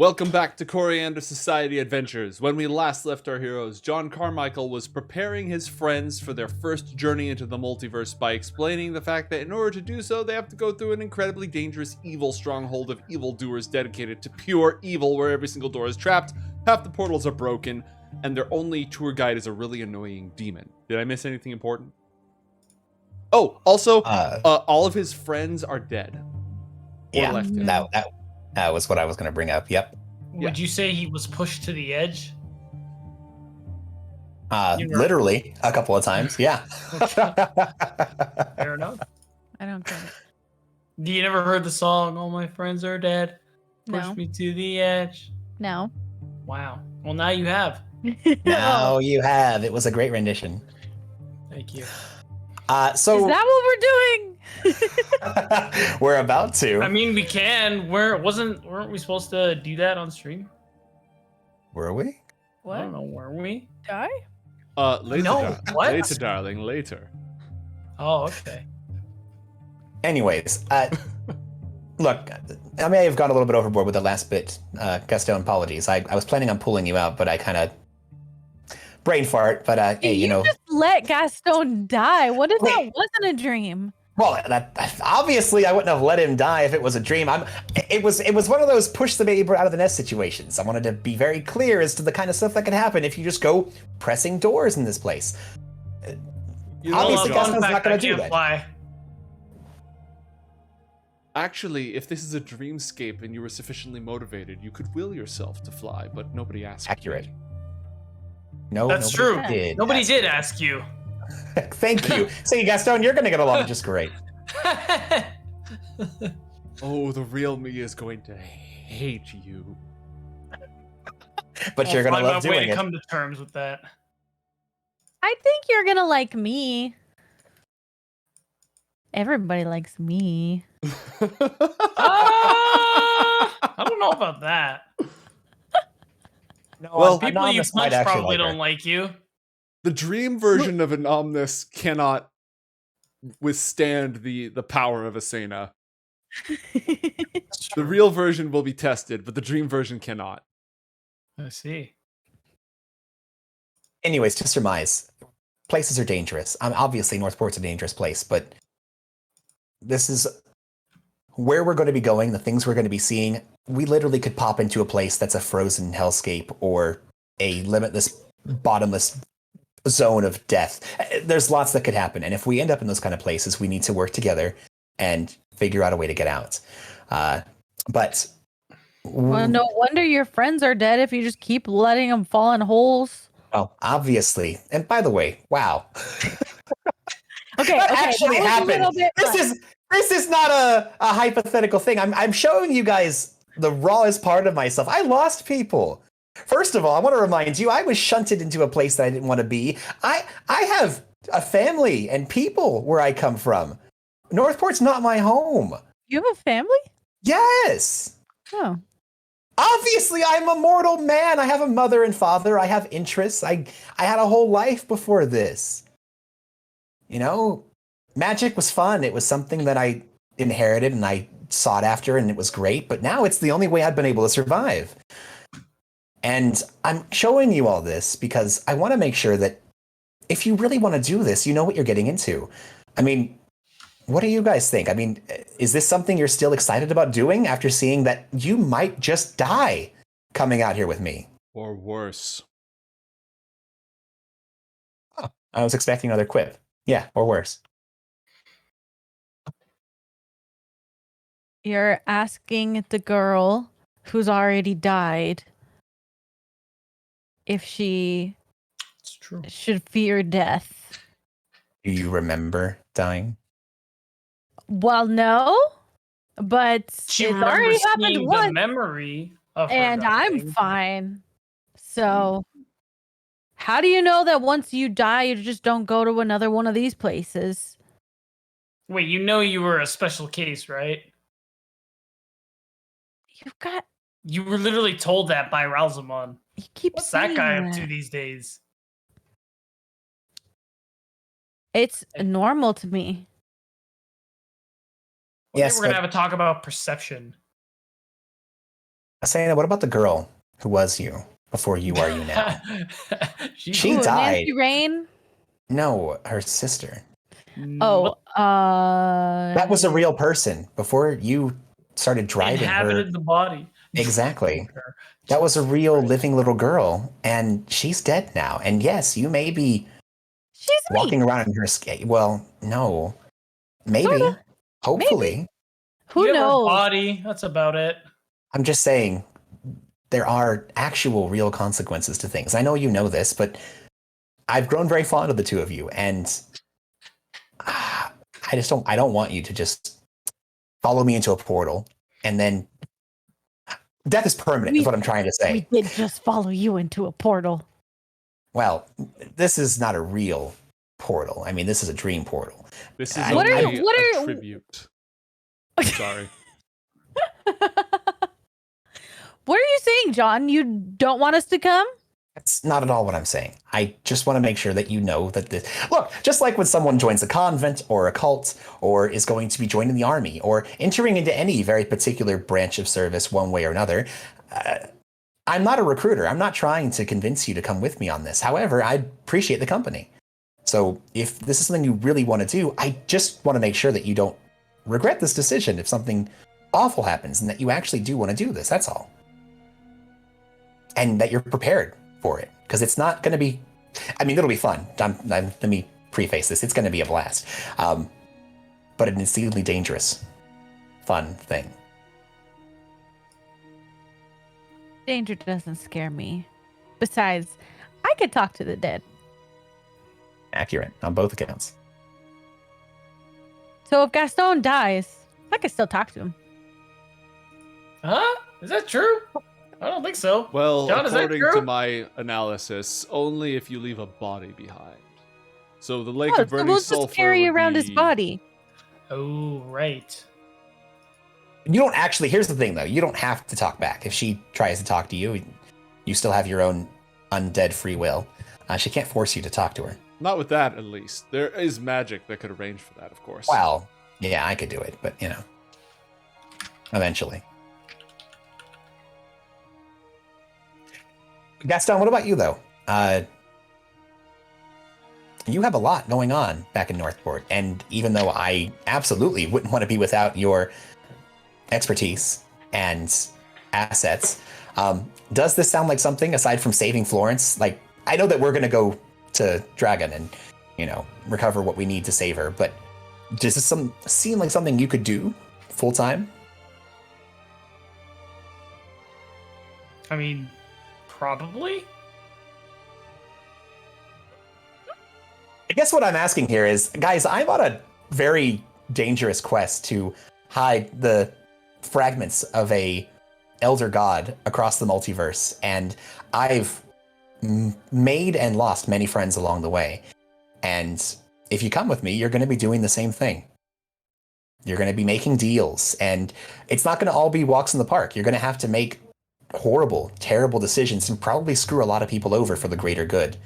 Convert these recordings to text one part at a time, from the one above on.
Welcome back to Coriander Society Adventures. When we last left our heroes, John Carmichael was preparing his friends for their first journey into the multiverse by explaining the fact that in order to do so, they have to go through an incredibly dangerous evil stronghold of evildoers dedicated to pure evil, where every single door is trapped, half the portals are broken, and their only tour guide is a really annoying demon. Did I miss anything important? Oh, also, all of his friends are dead. Or Yeah, left him. that was what I was going to bring up. Yep. Would you say he was pushed to the edge? Literally a couple of times. Yeah. Fair enough. I don't get it. You never heard the song "All My Friends Are Dead"? Push No. me to the edge. No. Wow. Well, now you have. Now you have. It was a great rendition. Thank you. So Is that what we're doing? we're about to. I mean, we can. Weren't we supposed to do that on stream? Were we? What? I don't know. Were we? Die? Later, No, what? Later, darling, later. Oh, okay. Anyways, look, I may have gone a little bit overboard with the last bit. Gaston, apologies. I was planning on pulling you out, but I kind of brain fart. But hey, you know, just let Gaston die. What if that wasn't a dream? well, that obviously I wouldn't have let him die if it was a dream. It was one of those push the baby out of the nest situations. I wanted to be very clear as to the kind of stuff that could happen if you just go pressing doors in this place. Obviously, Gaston's not going to do that. Fly. Actually, if this is a dreamscape and you were sufficiently motivated, you could will yourself to fly, but nobody asked. Accurate. No, That's true. Did Nobody did ask you. Thank you. See, Gaston, you're going to get along just great. Oh, the real me is going to hate you. But you're going to love Find my way doing to it. come to terms with that. I think you're gonna like me. Everybody likes me. I don't know about that. No, Well, People you Anonymous might punch actually probably like her. don't like you. The dream version of an omnis cannot withstand the power of Asena. The real version will be tested, but the dream version cannot. I see. Anyways, to surmise, places are dangerous. Obviously, Northport's a dangerous place, but this is where we're going to be going, the things we're going to be seeing. We literally could pop into a place that's a frozen hellscape or a limitless, bottomless zone of death. There's lots that could happen, and if we end up in those kind of places, we need to work together and figure out a way to get out. But Well, no wonder your friends are dead if you just keep letting them fall in holes. well, obviously, and by the way, wow, Okay, that okay, actually that was a happened. little bit This is not a hypothetical thing. I'm showing you guys the rawest part of myself. I lost people. First of all, I want to remind you, I was shunted into a place that I didn't want to be. I have a family and people where I come from. Northport's not my home. You have a family? Yes. Oh. Obviously, I'm a mortal man. I have a mother and father. I have interests. I had a whole life before this. You know, magic was fun. It was something that I inherited and I sought after, and it was great. But now it's the only way I've been able to survive. And I'm showing you all this because I want to make sure that if you really want to do this, you know what you're getting into. I mean, what do you guys think? I mean, is this something you're still excited about doing after seeing that you might just die coming out here with me? Or worse. Oh, I was expecting another quip. Yeah, or worse. You're asking the girl who's already died if she It's true. should fear death. Do you remember dying? Well, no, but She it's remembers already seeing happened the once, memory of her and I'm dying. fine. So, how do you know that once you die, you just don't go to another one of these places? Wait, you know you were a special case, right? You've got. You were literally told that by Ralzamon. You keep What's saying that guy up that. to these days? It's normal to me. One day Yes, we're gonna but- have a talk about perception. Asana, what about the girl who was you before you are you now? She Ooh, died. Nancy Rain. No, her sister. Oh, That was a real person before you started driving inhabited her. the body. Exactly. That was a real living little girl, and she's dead now. And yes, you may be she's walking me. around in her skin. Well, no. Maybe. Sorta. Hopefully. Who You have her knows? body. That's about it. I'm just saying there are actual real consequences to things. I know you know this, but I've grown very fond of the two of you, and I don't want you to just follow me into a portal and then death is permanent is what I'm trying to say. We did just follow you into a portal. Well, this is not a real portal. I mean, this is a dream portal. This is What only are a tribute. I'm sorry. What are you saying, John? You don't want us to come? That's not at all what I'm saying. I just want to make sure that you know that this... Look, just like when someone joins a convent or a cult or is going to be joining the army or entering into any very particular branch of service one way or another, I'm not a recruiter. I'm not trying to convince you to come with me on this. However, I appreciate the company. So if this is something you really want to do, I just want to make sure that you don't regret this decision if something awful happens and that you actually do want to do this. That's all. And that you're prepared for it, because it's not going to be, I mean, it'll be fun. Let me preface this. It's going to be a blast. But an exceedingly dangerous, fun thing. Danger doesn't scare me. Besides, I could talk to the dead. Accurate on both accounts. So if Gaston dies, I could still talk to him. Huh? Is that true? I don't think so. Well, John, is that according true? to my analysis, only if you leave a body behind. So the lake of so burning we'll sulfur just carry would around his be- body. Oh, right. You don't actually, here's the thing though, you don't have to talk back. If she tries to talk to you, you still have your own undead free will. She can't force you to talk to her. Not with that, at least. There is magic that could arrange for that, of course. Well, yeah, I could do it, but you know, eventually. Gaston, what about you though? You have a lot going on back in Northport, and even though I absolutely wouldn't want to be without your expertise and assets, does this sound like something aside from saving Florence? Like, I know that we're going to go to Dragon and, you know, recover what we need to save her, but does this seem like something you could do full time? I mean, probably. I guess what I'm asking here is, guys, I'm on a very dangerous quest to hide the fragments of a elder god across the multiverse, and I've made and lost many friends along the way. And if you come with me, you're going to be doing the same thing. You're going to be making deals, and it's not going to all be walks in the park. You're going to have to make horrible, terrible decisions and probably screw a lot of people over for the greater good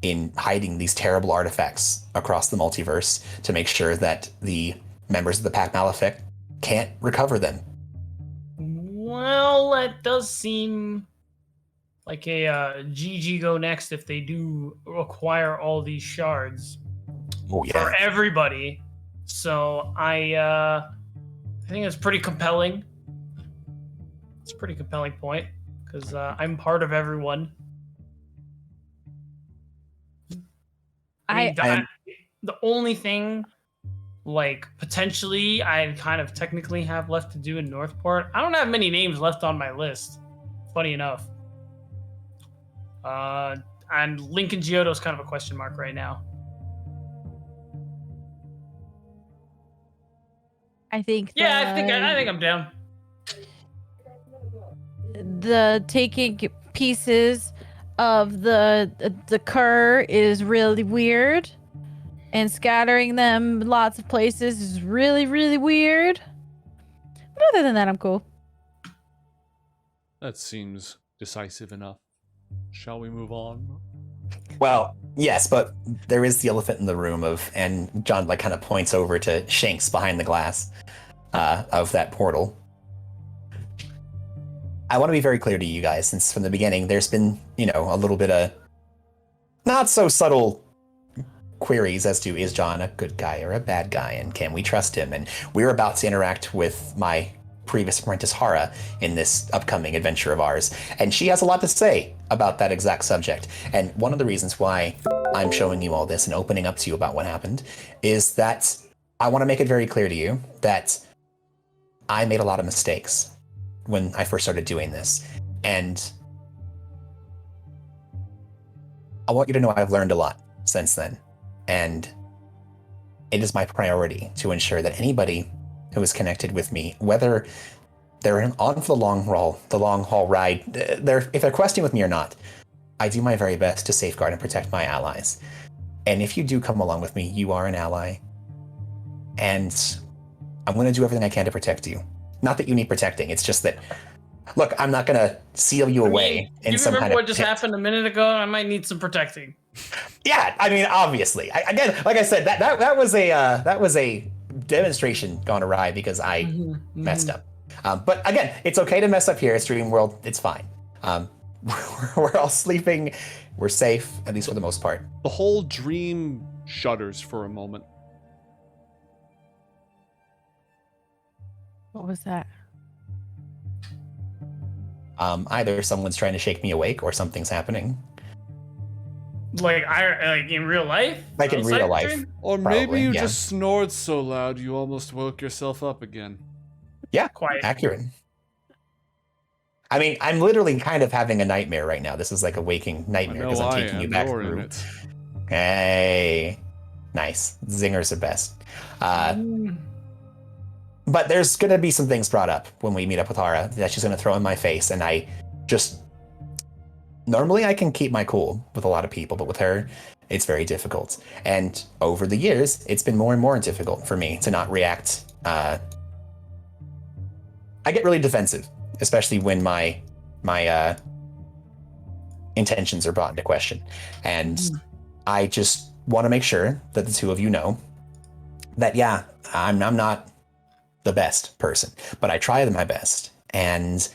in hiding these terrible artifacts across the multiverse to make sure that the members of the Pack Malefic can't recover them. Well, that does seem like a GG go next if they do acquire all these shards Oh for yeah. everybody. So I think it's pretty compelling. It's a pretty compelling point because I'm part of everyone. The only thing, like, potentially I kind of technically have left to do in Northport, I don't have many names left on my list, funny enough. And Lincoln Giotto's kind of a question mark right now. I think. Yeah, I think I'm down. The taking pieces of the cur is really weird, and scattering them lots of places is really, really weird. But other than that, I'm cool. That seems decisive enough. Shall we move on? Well, yes, but there is the elephant in the room and John like kind of points over to Shanks behind the glass of that portal. I want to be very clear to you guys, since from the beginning there's been, a little bit of not so subtle queries as to, is John a good guy or a bad guy, and can we trust him? And we're about to interact with my previous apprentice Hara in this upcoming adventure of ours, and she has a lot to say about that exact subject. And one of the reasons why I'm showing you all this and opening up to you about what happened is that I want to make it very clear to you that I made a lot of mistakes when I first started doing this, and I want you to know I've learned a lot since then, and it is my priority to ensure that anybody who is connected with me, whether they're on for the long haul ride, if they're questing with me or not, I do my very best to safeguard and protect my allies. And if you do come along with me, you are an ally, and I'm going to do everything I can to protect you. Not that you need protecting, it's just that, look, I'm not going to seal you away in some kind of remember what just happened a minute ago? I might need some protecting. Yeah, I mean, obviously. Again, like I said, that was a demonstration gone awry because I messed up. But again, it's okay to mess up here. It's Dream World. It's fine. We're all sleeping. We're safe, at least for the most part. The whole dream shudders for a moment. What was that? Either someone's trying to shake me awake or something's happening. Like in real life? Like in real life. Dream? Or Probably, maybe you yeah. just snored so loud you almost woke yourself up again. Yeah, Quiet. accurate. I mean, I'm literally kind of having a nightmare right now. This is like a waking nightmare because I'm taking you back You're in through. it. Hey, nice. Zingers are best. But there's going to be some things brought up when we meet up with Hara that she's going to throw in my face, and I just... Normally I can keep my cool with a lot of people, but with her, it's very difficult. And over the years, it's been more and more difficult for me to not react. I get really defensive, especially when my intentions are brought into question. And I just want to make sure that the two of you know that, yeah, I'm not the best person, but I try my best. And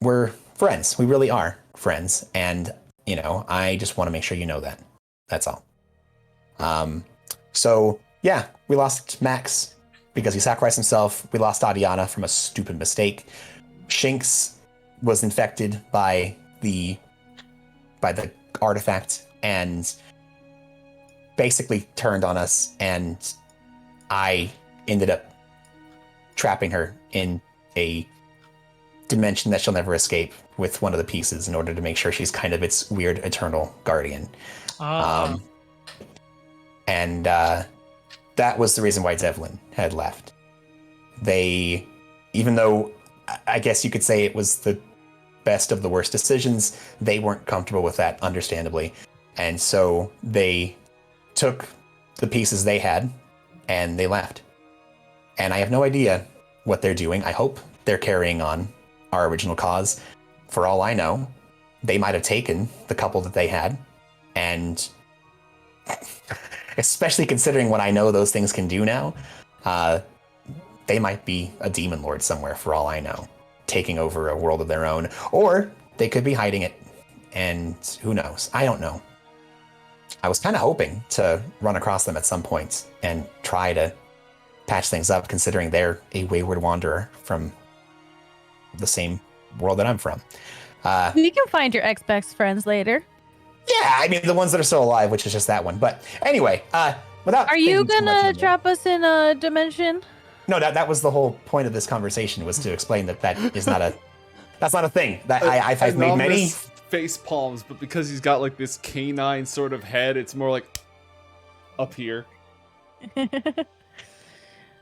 we're friends. We really are friends. And, I just want to make sure you know that. That's all. So, yeah, we lost Max because he sacrificed himself. We lost Adiana from a stupid mistake. Shinx was infected by the artifact and basically turned on us, and I ended up trapping her in a dimension that she'll never escape with one of the pieces in order to make sure she's kind of its weird eternal guardian. And that was the reason why Devlin had left. They, even though I guess you could say it was the best of the worst decisions, they weren't comfortable with that, understandably. And so they took the pieces they had and they left. And I have no idea what they're doing. I hope they're carrying on our original cause. For all I know, they might have taken the couple that they had, and especially considering what I know those things can do now, they might be a demon lord somewhere, for all I know, taking over a world of their own. Or they could be hiding it, and who knows? I don't know. I was kind of hoping to run across them at some point and try to patch things up, considering they're a wayward wanderer from the same world that I'm from. You can find your ex-best friends later. Yeah, I mean, the ones that are still alive, which is just that one. But anyway, without... Are you thinking too much gonna into it- trap us in a dimension? No, that was the whole point of this conversation, was to explain that is not a... That's not a thing. That I've made many... face palms, but because he's got like this canine sort of head, it's more like up here.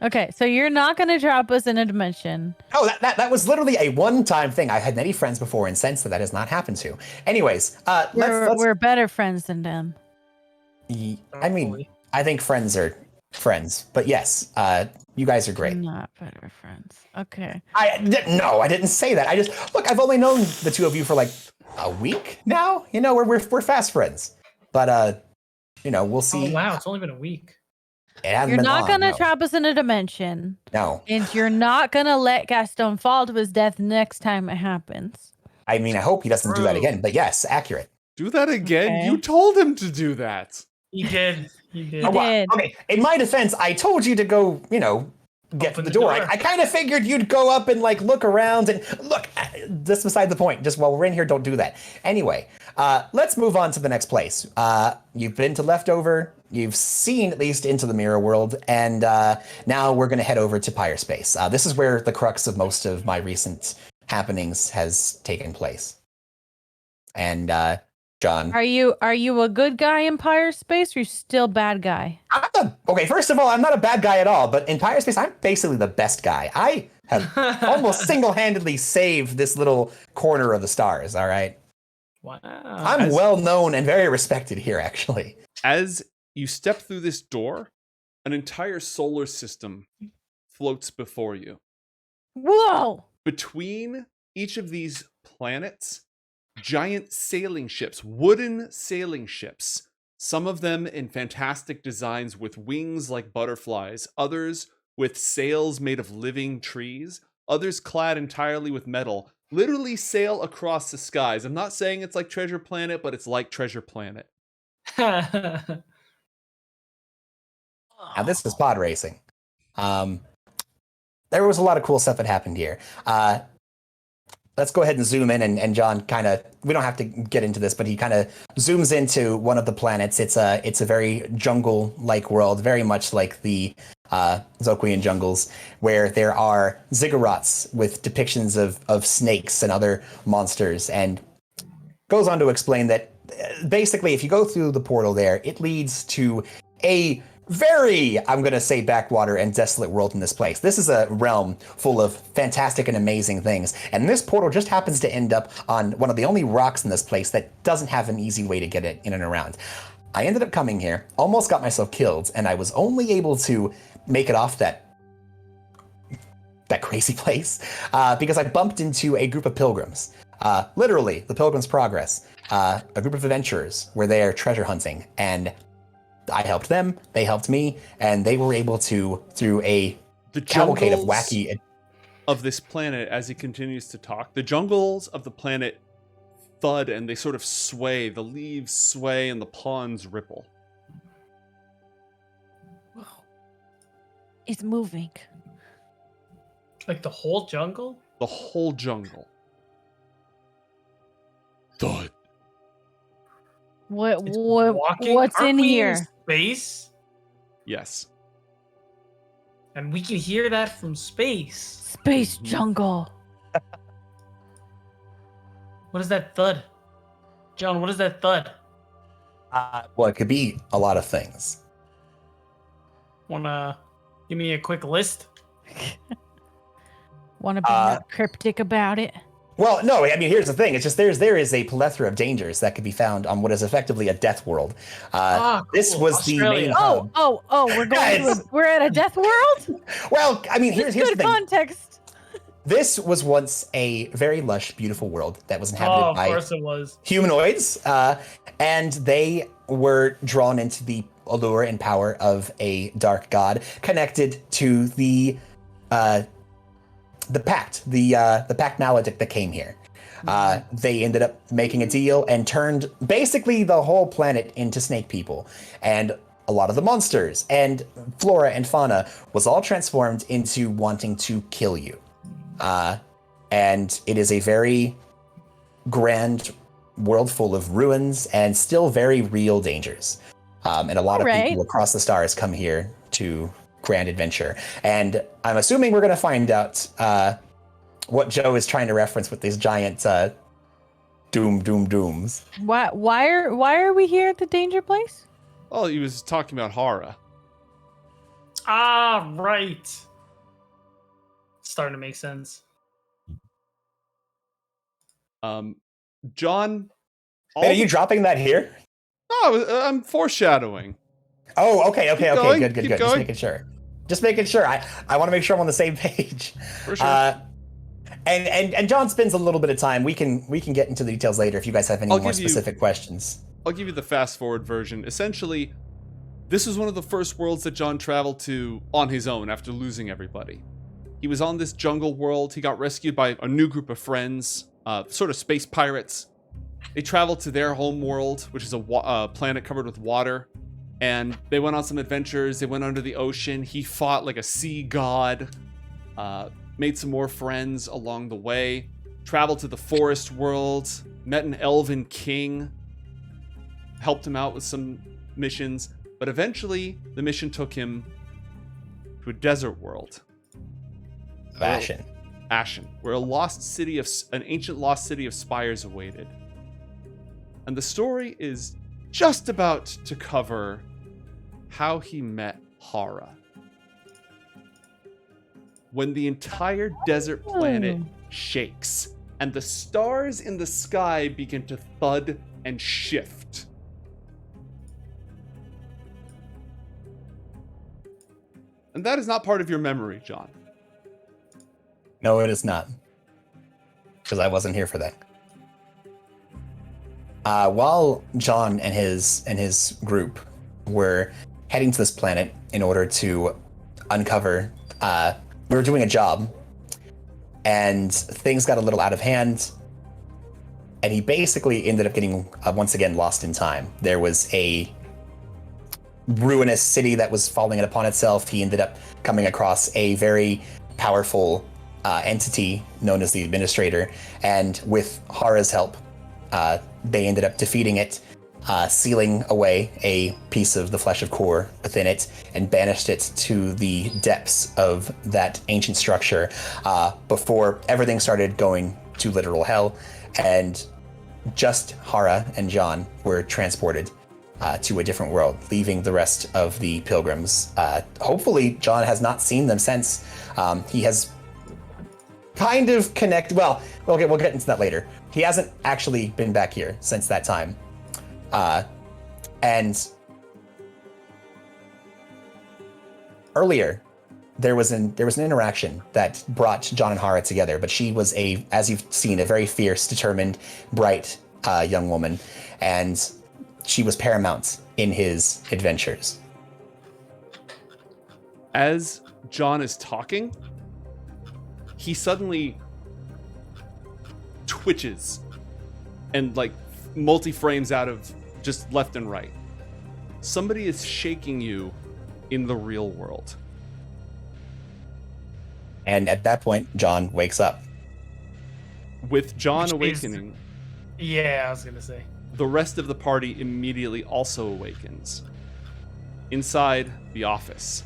Okay, so you're not gonna trap us in a dimension. Oh, that was literally a one-time thing. I've had many friends before, and since that has not happened to. Anyways, let's... We're better friends than them. I mean, I think friends are friends, but yes, you guys are great. Not better friends. Okay. I didn't say that. I just look. I've only known the two of you for like a week now. We're fast friends, but we'll see. Oh wow, it's only been a week. It hasn't You're been not long, gonna no. trap us in a dimension, No. and you're not gonna let Gaston fall to his death next time it happens. I mean, I hope he doesn't do that True. again, but yes, accurate. Do that again? Okay. You told him to do that. He did. He did. He Oh, well, did. okay, in my defense, I told you to go, get Open to the the door. door. I kind of figured you'd go up and look around and look. This beside the point. Just while we're in here, don't do that. Anyway, let's move on to the next place. You've been to Leftover. You've seen at least into the mirror world, and now we're going to head over to Pyre Space. This is where the crux of most of my recent happenings has taken place. And John, Are you a good guy in Pyre Space, or you still bad guy? okay, first of all, I'm not a bad guy at all, but in Pyre Space, I'm basically the best guy. I have almost single-handedly saved this little corner of the stars, all right? Wow. I'm well known and very respected here, actually. As you step through this door, an entire solar system floats before you. Whoa! Between each of these planets, giant sailing ships, wooden sailing ships, some of them in fantastic designs with wings like butterflies, others with sails made of living trees, others clad entirely with metal, literally sail across the skies. I'm not saying it's like Treasure Planet, but it's like Treasure Planet. Now, this is pod racing. There was a lot of cool stuff that happened here. Let's go ahead and zoom in, and John we don't have to get into this, but he kind of zooms into one of the planets. It's a very jungle-like world, very much like the Zoquian jungles, where there are ziggurats with depictions of snakes and other monsters, and goes on to explain that basically if you go through the portal there, it leads to a very, I'm going to say, backwater and desolate world in this place. This is a realm full of fantastic and amazing things, and this portal just happens to end up on one of the only rocks in this place that doesn't have an easy way to get it in and around. I ended up coming here, almost got myself killed, and I was only able to make it off that crazy place because I bumped into a group of pilgrims. Literally, the Pilgrim's Progress, a group of adventurers where they are treasure hunting, and I helped them, they helped me, and they were able to, through a cavalcade of wacky... of this planet, as he continues to talk, the jungles of the planet thud and they sort of sway. The leaves sway and the ponds ripple. It's moving. Like the whole jungle? The whole jungle. Thud. It's walking? What's Aren't in we here? Space? Yes. And we can hear that from space. Space jungle. What is that thud? John, what is that thud? Well, it could be a lot of things. Wanna give me a quick list? Want to be more cryptic about it? Well, no, I mean, here's the thing. It's just there is a plethora of dangers that could be found on what is effectively a death world. Cool. This was Australia. the main hub. We're going we're at a death world? Well, I mean, here's the Good thing. context. This was once a very lush, beautiful world that was Oh, inhabited of by course it was. humanoids, and they were drawn into the allure and power of a dark god connected to the pact, the pact maledict that came here. They ended up making a deal and turned basically the whole planet into snake people, and a lot of the monsters and flora and fauna was all transformed into wanting to kill you. And it is a very grand world full of ruins and still very real dangers. And a lot of people across the stars come here to grand adventure. And I'm assuming we're going to find out what Joe is trying to reference with these giant dooms. Why are we here at the danger place? Oh, he was talking about Hara. Ah, right. Starting to make sense. John. Hey, are you dropping that here? No, I'm foreshadowing. Oh, okay, going, good. keep Just going. making sure. I want to make sure I'm on the same page. For sure. And John spends a little bit of time. We can get into the details later if you guys have any more specific questions. I'll give you the fast forward version. Essentially, This was one of the first worlds that John traveled to on his own after losing everybody. He was on this jungle world. He got rescued by a new group of friends, sort of space pirates. They traveled to their home world, which is a planet covered with water. And they went on some adventures. They went under the ocean. He fought like a sea god, made some more friends along the way, traveled to the forest world, met an elven king, helped him out with some missions. But eventually, the mission took him to a desert world. Ashen. Ashen, where an ancient lost city of spires awaited. And the story is just about to cover how he met Hara. When the entire desert planet shakes and the stars in the sky begin to thud and shift. And that is not part of your memory, John. No, it is not. Because I wasn't here for that. While John and his group were heading to this planet in order to uncover, we were doing a job, and things got a little out of hand, and he basically ended up getting once again lost in time. There was a ruinous city that was falling upon itself. He ended up coming across a very powerful entity known as the Administrator, and with Hara's help, they ended up defeating it, sealing away a piece of the flesh of Kor within it, and banished it to the depths of that ancient structure before everything started going to literal hell, and just Hara and John were transported to a different world, leaving the rest of the pilgrims. Hopefully, John has not seen them since. He has kind of connected. Well, we'll get into that later. He hasn't actually been back here since that time. And earlier, there was an interaction that brought John and Hara together, but she was as you've seen, a very fierce, determined, bright young woman, and she was paramount in his adventures. As John is talking, he suddenly twitches and like multi-frames out of just left and right. Somebody is shaking you in the real world. And at that point, John wakes up. With John Which awakening, Yeah, I was gonna say. the rest of the party immediately also awakens. Inside the office,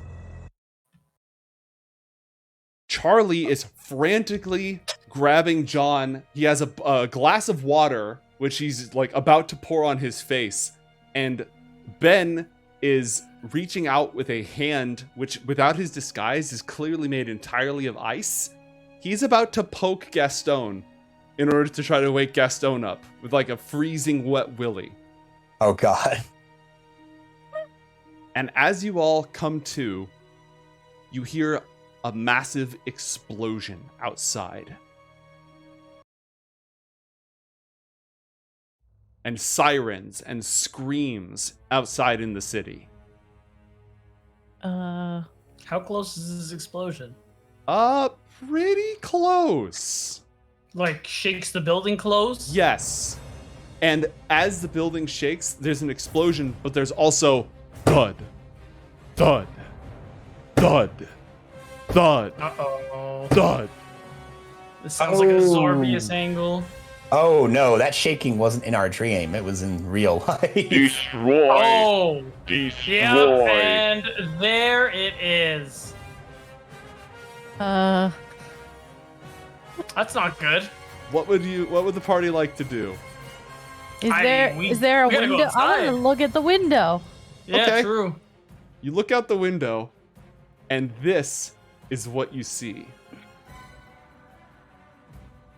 Charlie is frantically grabbing John. He has a glass of water, which he's like about to pour on his face. And Ben is reaching out with a hand, which without his disguise is clearly made entirely of ice. He's about to poke Gaston in order to try to wake Gaston up with like a freezing wet willy. Oh God. And as you all come to, you hear a massive explosion outside. And sirens and screams outside in the city. How close is this explosion? Pretty close. Like, shakes the building close? Yes. And as the building shakes, there's an explosion, but there's also thud, thud, thud, thud, Uh-oh. thud. This sounds like a Xorbius angle. Oh no, that shaking wasn't in our dream. It was in real life. Destroy. Oh! Destroy. Yep, and there it is. That's not good. What would the party like to do? Is I there mean, is there a we gotta go window? I want to outside. look at the window. Yeah, Okay. true. You look out the window, and this is what you see.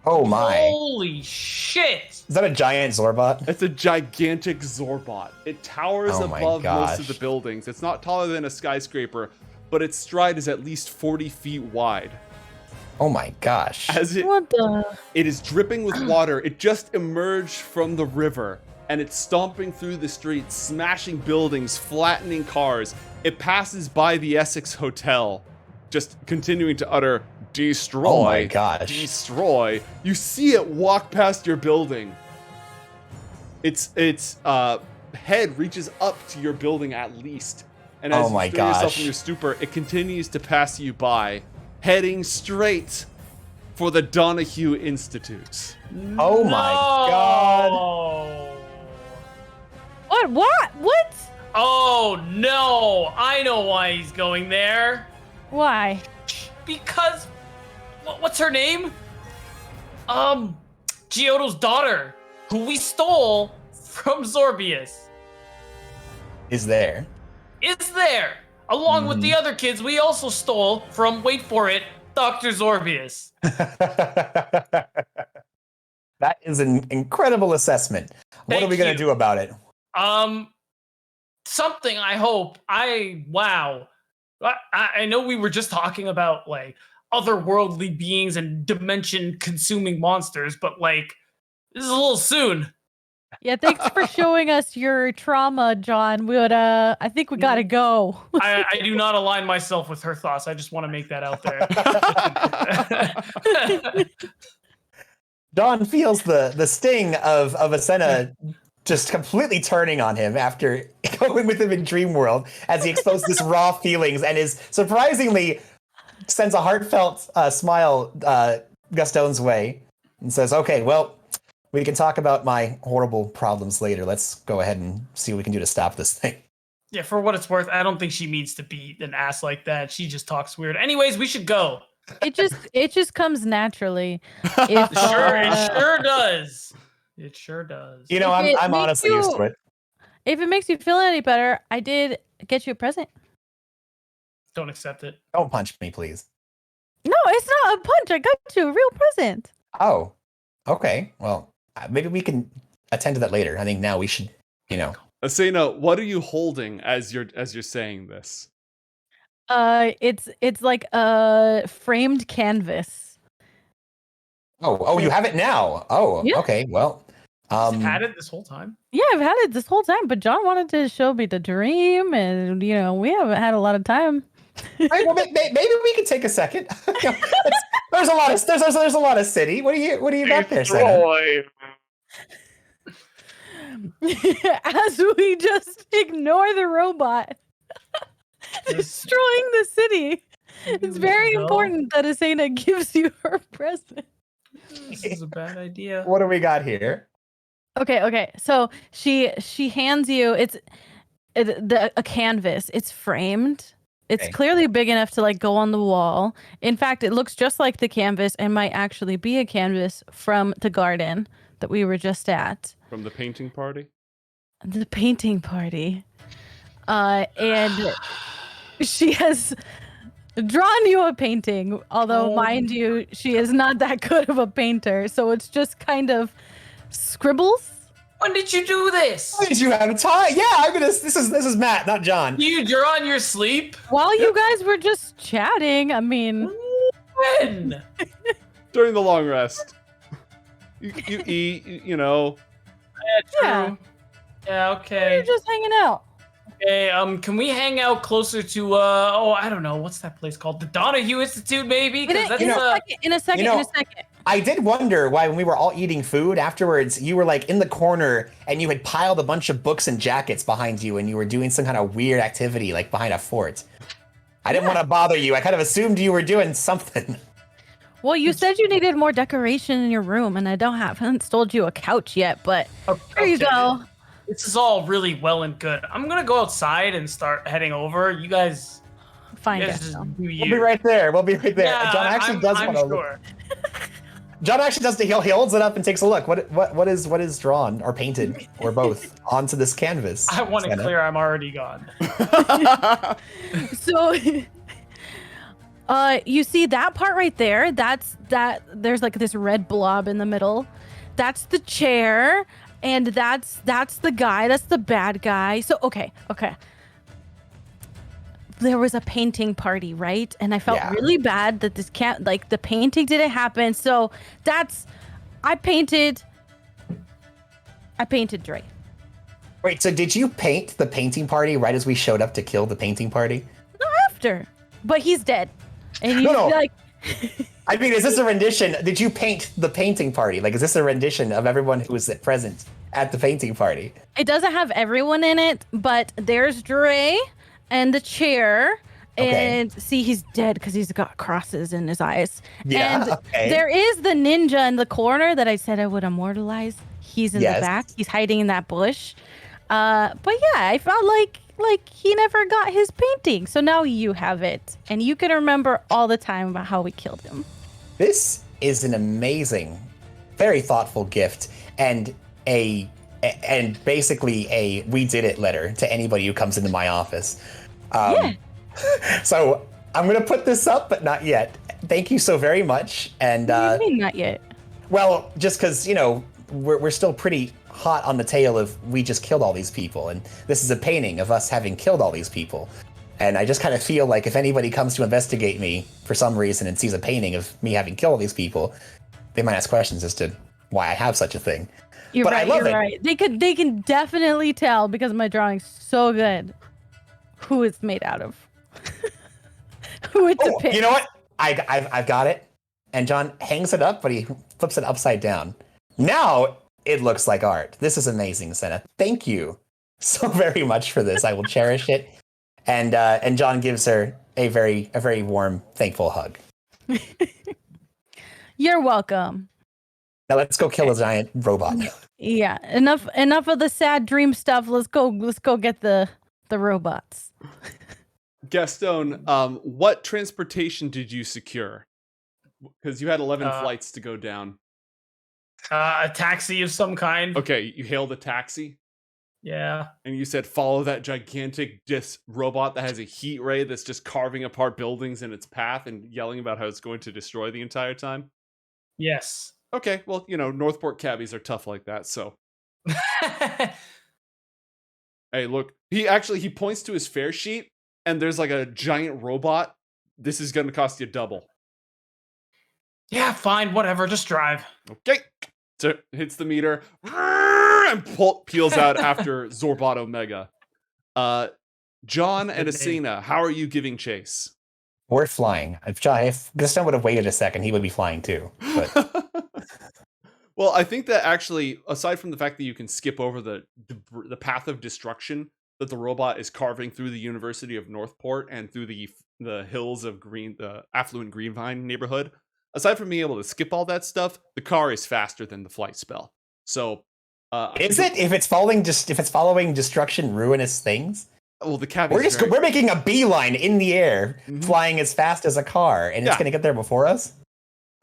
Oh my. Holy shit! Is that a giant Zorbot? It's a gigantic Zorbot. It towers Oh my above most of gosh. the buildings. It's not taller than a skyscraper, but its stride is at least 40 feet wide. Oh my gosh. As What the? it is dripping with water. It just emerged from the river, and it's stomping through the streets, smashing buildings, flattening cars. It passes by the Essex Hotel, just continuing to utter, destroy, Oh my gosh. destroy. You see it walk past your building. Its head reaches up to your building at least. And as Oh my you stir yourself gosh. from your stupor, it continues to pass you by, heading straight for the Donahue Institute. Oh my god. What? Oh no! I know why he's going there. Why? Because what's her name? Giotto's daughter, who we stole from Xorbius, Is there? is there, along with the other kids we also stole from, wait for it, Dr. Xorbius. That is an incredible assessment. What are Thank we going you. to do about it? Something, I hope. Wow. I know we were just talking about, like, otherworldly beings and dimension-consuming monsters, but, like, this is a little soon. Yeah, thanks for showing us your trauma, John. We would I think we gotta go. I do not align myself with her thoughts. I just want to make that out there. Don feels the sting of Asena just completely turning on him after going with him in Dream World as he exposed his raw feelings and is surprisingly sends a heartfelt smile Gaston's way and says, okay, well, we can talk about my horrible problems later. Let's go ahead and see what we can do to stop this thing. Yeah, for what it's worth, I don't think she means to be an ass like that. She just talks weird. Anyways, we should go. It just comes naturally. If, It sure does. It sure does. You know, If it I'm makes honestly used to you- it. If it makes you feel any better, I did get you a present. Don't accept it. Don't punch me, please. No, it's not a punch. I got you a real present. Oh, okay. Well, maybe we can attend to that later. I think now we should, Asena, what are you holding as you're saying this? It's like a framed canvas. Oh, you have it now. Oh, Yeah. okay. Well, I've had it this whole time. Yeah, I've had it this whole time, but John wanted to show me the dream, and we haven't had a lot of time. right, well, maybe we can take a second. There's a lot of city. What do you got there, Senna? As we just ignore the robot destroying the city. It's very important that Asena gives you her present. This is a bad idea. What do we got here? Okay. So she hands you a canvas. It's framed. It's Okay. clearly big enough to like go on the wall. In fact, it looks just like the canvas and might actually be a canvas from the garden that we were just at. From the painting party? The painting party. And she has drawn you a painting, although mind you, she is not that good of a painter, so it's just kind of scribbles. When did you do this? Did you have time? Yeah, this is Matt, not John. You draw in your sleep? While you guys were just chatting, I mean, When? During the long rest. You eat, Yeah, true. Yeah, okay. you're just hanging out. Okay, can we hang out closer to I don't know, what's that place called? The Donahue Institute, maybe? In Because that's a second. I did wonder why when we were all eating food afterwards, you were like in the corner and you had piled a bunch of books and jackets behind you and you were doing some kind of weird activity like behind a fort. I didn't want to bother you. I kind of assumed you were doing something. Well, you said you needed more decoration in your room, and I haven't sold you a couch yet, but there you go. This is all really well and good. I'm gonna go outside and start heading over. You guys, Fine, you guys Gaston. just do you. We'll be right there. Yeah, John actually does I'm want to. sure. John actually does. He holds it up and takes a look. What is drawn or painted or both onto this canvas? I want it Senna? clear I'm already gone. So, you see that part right there? There's like this red blob in the middle. That's the chair, and that's the guy. That's the bad guy. So, okay. There was a painting party, right? And I felt Yeah. really bad that the painting didn't happen. So I painted Dre. Wait, so did you paint the painting party right as we showed up to kill the painting party? No, after. But he's dead. And he's No. like... I mean, is this a rendition? Did you paint the painting party? Like, is this a rendition of everyone who was present at the painting party? It doesn't have everyone in it, but there's Dre and the chair. Okay. And see, he's dead because he's got crosses in his eyes. Yeah, And okay. there is the ninja in the corner that I said I would immortalize. He's in the back. He's hiding in that bush. But yeah, I felt like he never got his painting. So now you have it. And you can remember all the time about how we killed him. This is an amazing, very thoughtful gift and basically a we did it letter to anybody who comes into my office. Yeah. So I'm going to put this up, but not yet. Thank you so very much. And What do you mean not yet? well, just because, you know, we're still pretty hot on the tail of we just killed all these people. And this is a painting of us having killed all these people. And I just kind of feel like if anybody comes to investigate me for some reason and sees a painting of me having killed all these people, they might ask questions as to why I have such a thing. You're But I right. love You're it. right. They can definitely tell because my drawing's so good who it's made out of. Who it Oh, depicts. you know what? I've got it. And John hangs it up, but he flips it upside down. Now it looks like art. This is amazing, Senna. Thank you so very much for this. I will cherish it. And John gives her a very warm, thankful hug. You're welcome. Now let's go kill a giant robot. Yeah, enough of the sad dream stuff. Let's go get the robots. Gaston, what transportation did you secure? Because you had 11 flights to go down. A taxi of some kind. Okay, you hailed a taxi, Yeah. and you said follow that gigantic robot that has a heat ray that's just carving apart buildings in its path and yelling about how it's going to destroy the entire time. Yes. Okay, well, you know, Northport cabbies are tough like that, so. Hey, look, he points to his fare sheet, and there's like a giant robot. This is going to cost you double. Yeah, fine, whatever, just drive. Okay. So hits the meter and peels out after Zorbot Omega. John and Asina, how are you giving chase? We're flying. If Gaston would have waited a second, he would be flying too. But Well, I think that actually, aside from the fact that you can skip over the path of destruction that the robot is carving through the University of Northport and through the hills of the affluent Greenvine neighborhood, aside from being able to skip all that stuff, the car is faster than the flight spell. So, is it if it's following destruction, ruinous things? Well, the cabby. We're making a beeline in the air, Mhm. flying as fast as a car, and it's Yeah. going to get there before us.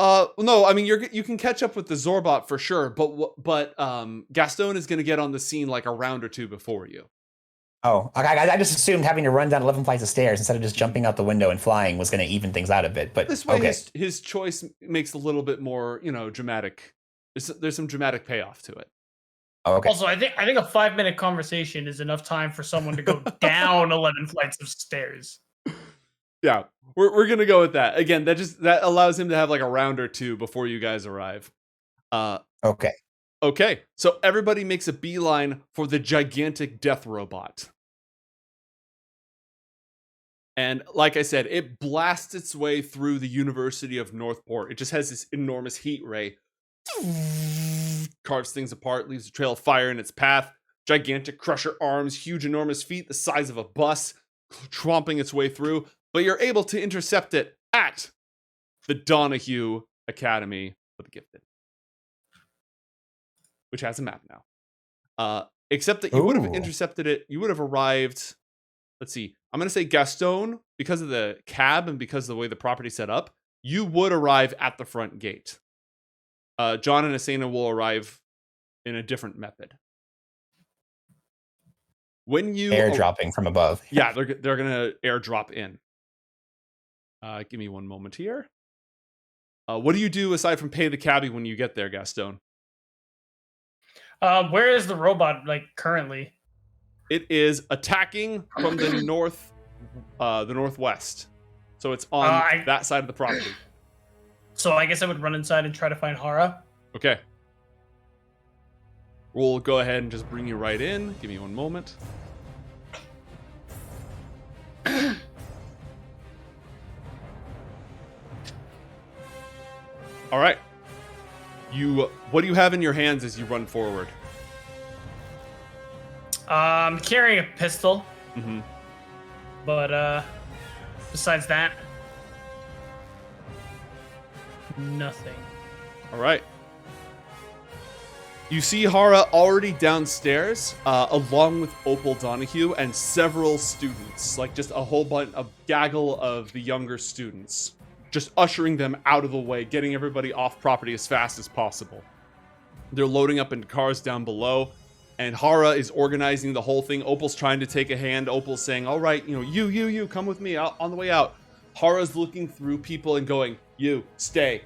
No, I mean you can catch up with the Zorbot for sure, but Gaston is going to get on the scene like a round or two before you. Oh, I just assumed having to run down 11 flights of stairs instead of just jumping out the window and flying was going to even things out a bit. But This way, okay. his choice makes a little bit more, dramatic. There's some dramatic payoff to it. Okay. Also, I think a 5-minute conversation is enough time for someone to go down 11 flights of stairs. Yeah, we're gonna go with that. Again, that allows him to have like a round or two before you guys arrive. Okay. Okay, so everybody makes a beeline for the gigantic death robot. And like I said, it blasts its way through the University of Northport. It just has this enormous heat ray. Carves things apart, leaves a trail of fire in its path. Gigantic crusher arms, huge enormous feet the size of a bus, tromping its way through. But you're able to intercept it at the Donahue Academy for the Gifted, which has a map now. Except that you would have Ooh. intercepted it. You would have arrived. Let's see. I'm going to say Gaston, because of the cab and because of the way the property's set up, you would arrive at the front gate. John and Asena will arrive in a different method. When you Airdropping from above. yeah, they're going to airdrop in. Give me one moment here. What do you do aside from pay the cabbie when you get there, Gaston? Where is the robot, like, currently? It is attacking from the northwest. So it's on that side of the property. So I guess I would run inside and try to find Hara. Okay. We'll go ahead and just bring you right in. Give me one moment. All right. What do you have in your hands as you run forward? I'm carrying a pistol. Mm-hmm. But besides that, nothing. All right. You see Hara already downstairs, along with Opal Donahue and several students, like just a whole bunch, a gaggle of the younger students, just ushering them out of the way, getting everybody off property as fast as possible. They're loading up into cars down below, and Hara is organizing the whole thing. Opal's trying to take a hand. Opal's saying, all right, you, come with me on the way out. Hara's looking through people and going, you, stay.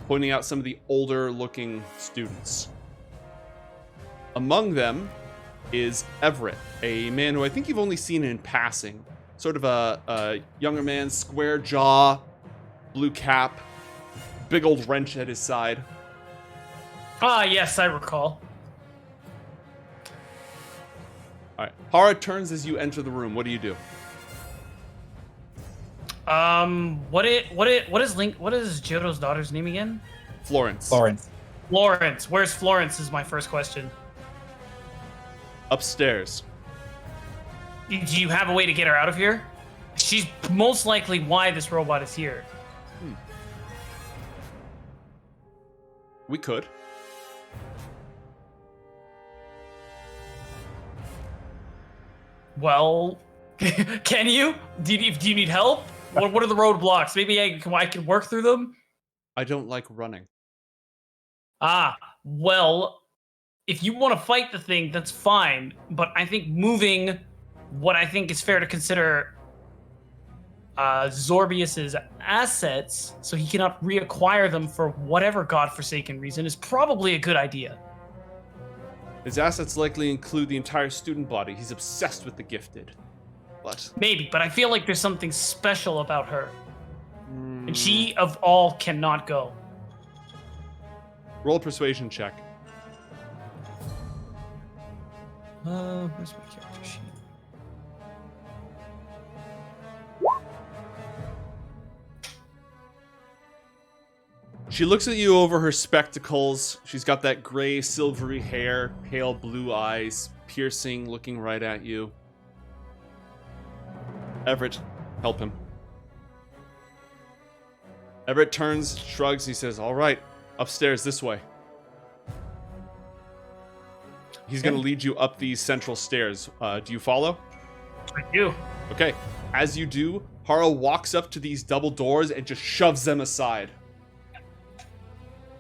Pointing out some of the older looking students. Among them is Everett, a man who I think you've only seen in passing. Sort of a younger man, square jaw, blue cap, big old wrench at his side. Ah, yes, I recall. All right. Hara turns as you enter the room. What do you do? What is Jodo's daughter's name again? Florence. Florence. Where's Florence is my first question. Upstairs. Do you have a way to get her out of here? She's most likely why this robot is here. We could. Well, can you? Do you need help? What are the roadblocks? Maybe I can work through them? I don't like running. Well, if you want to fight the thing, that's fine. But I think moving what I think is fair to consider Xorbius's assets so he cannot reacquire them for whatever godforsaken reason is probably a good idea. His assets likely include the entire student body. He's obsessed with the gifted. But maybe, but I feel like there's something special about her. And she, of all, cannot go. Roll a persuasion check. Where's my character sheet? She looks at you over her spectacles. She's got that gray, silvery hair, pale blue eyes, piercing, looking right at you. Everett, help him. Everett turns, shrugs, he says, all right, upstairs this way. He's going to lead you up these central stairs. Do you follow? I do. Okay. As you do, Hara walks up to these double doors and just shoves them aside,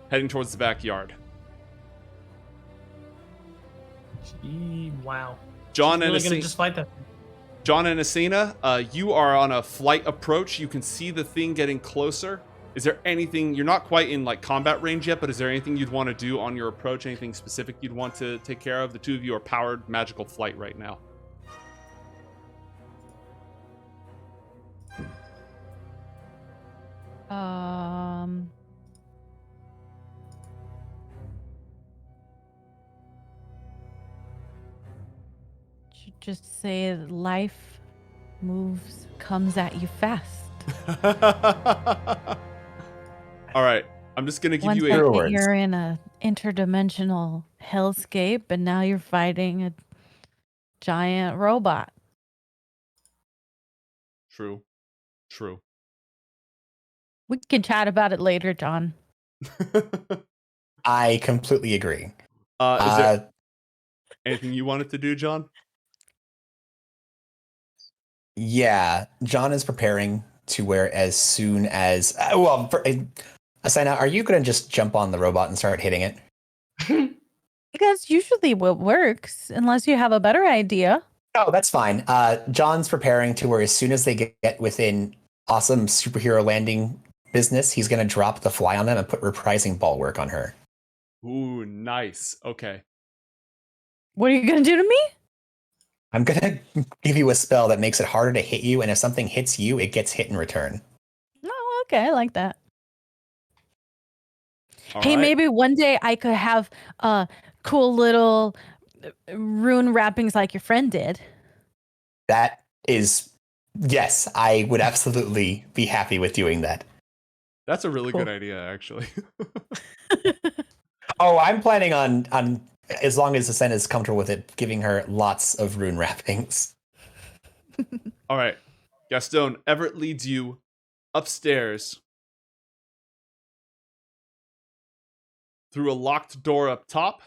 heading towards the backyard. Wow. John She's and really gonna Asina, just fight that. John and Asina, you are on a flight approach. You can see the thing getting closer. Is there anything, you're not quite in like combat range yet, but is there anything you'd want to do on your approach? Anything specific you'd want to take care of? The two of you are powered magical flight right now. Should just say life comes at you fast. All right. I'm just going to give One you second a... you're in a interdimensional hellscape, and now you're fighting a giant robot. True. We can chat about it later, John. I completely agree. Is there anything you wanted to do, John? Yeah, John is preparing to where as soon as Asina, are you going to just jump on the robot and start hitting it? That's usually what works, unless you have a better idea. Oh, that's fine. John's preparing to where as soon as they get within awesome superhero landing business, he's going to drop the fly on them and put reprising bulwark on her. Ooh, nice. Okay. What are you going to do to me? I'm going to give you a spell that makes it harder to hit you, and if something hits you, it gets hit in return. Oh, okay. I like that. All Hey, right. maybe one day I could have cool little rune wrappings like your friend did. That is, yes, I would absolutely be happy with doing that. That's a really Cool. good idea, actually. Oh, I'm planning on as long as Ascent is comfortable with it, giving her lots of rune wrappings. All right. Gaston, Everett leads you upstairs through a locked door up top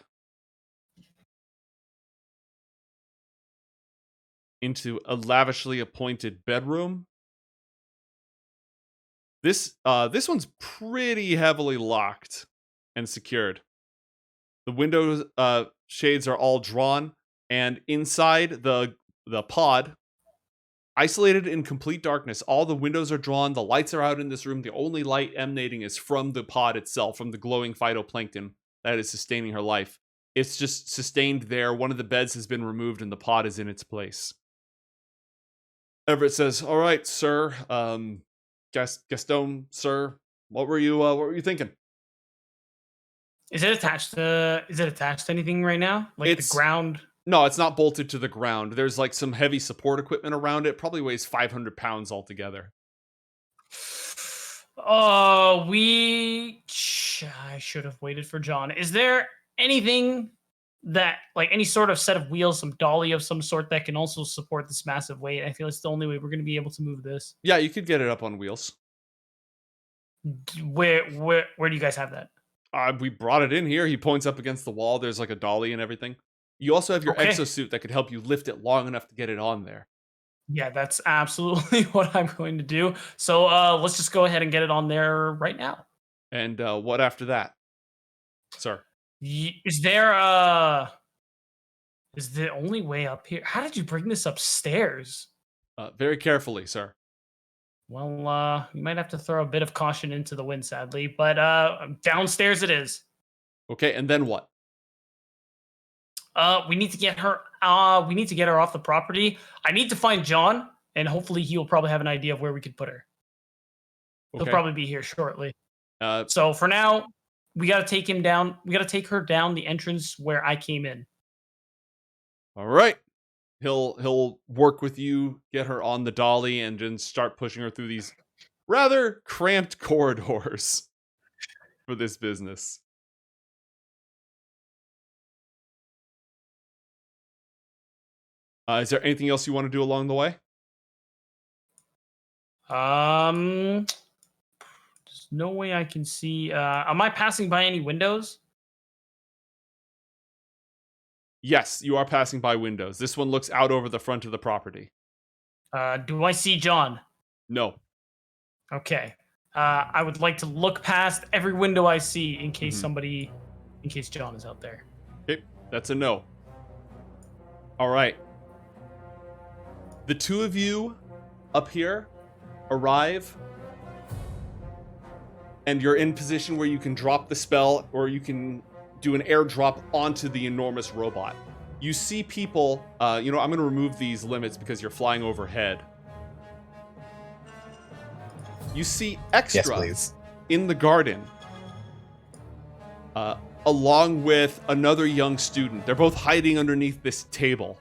into a lavishly appointed bedroom. This one's pretty heavily locked and secured. The windows shades are all drawn, and inside the pod, isolated in complete darkness, all the windows are drawn, the lights are out in this room. The only light emanating is from the pod itself, from the glowing phytoplankton that is sustaining her life. It's just sustained there. One of the beds has been removed and the pod is in its place. Everett says, "All right, sir. Gaston, sir, what were you thinking?" Is it attached to anything right now? Like It's- the ground? No, it's not bolted to the ground. There's like some heavy support equipment around it. Probably weighs 500 pounds altogether. Oh, I should have waited for John. Is there anything that, like, any sort of set of wheels, some dolly of some sort that can also support this massive weight? I feel it's the only way we're going to be able to move this. Yeah, you could get it up on wheels. Where do you guys have that? We brought it in here. He points up against the wall. There's like a dolly and everything. You also have your Okay. exosuit that could help you lift it long enough to get it on there. Yeah, that's absolutely what I'm going to do. So let's just go ahead and get it on there right now. And what after that, sir? Is the only way up here? How did you bring this upstairs? Very carefully, sir. Well, you might have to throw a bit of caution into the wind, sadly, but downstairs it is. Okay, and then what? We need to get her. We need to get her off the property. I need to find John, and hopefully he will probably have an idea of where we could put her. Okay. He'll probably be here shortly. Uh, So for now, we got to take him down. We got to take her down the entrance where I came in. all right. He'll work with you, get her on the dolly, and then start pushing her through these rather cramped corridors for this business. Is there anything else you want to do along the way? There's no way I can see. Am I passing by any windows? Yes, you are passing by windows. This one looks out over the front of the property. Do I see John? No. Okay. I would like to look past every window I see in case Mhm. in case John is out there. Okay, that's a no. All right. The two of you up here arrive, and you're in position where you can drop the spell, or you can do an airdrop onto the enormous robot. You see people, I'm going to remove these limits because you're flying overhead. You see Yes, Extra please. in the garden, along with another young student. They're both hiding underneath this table,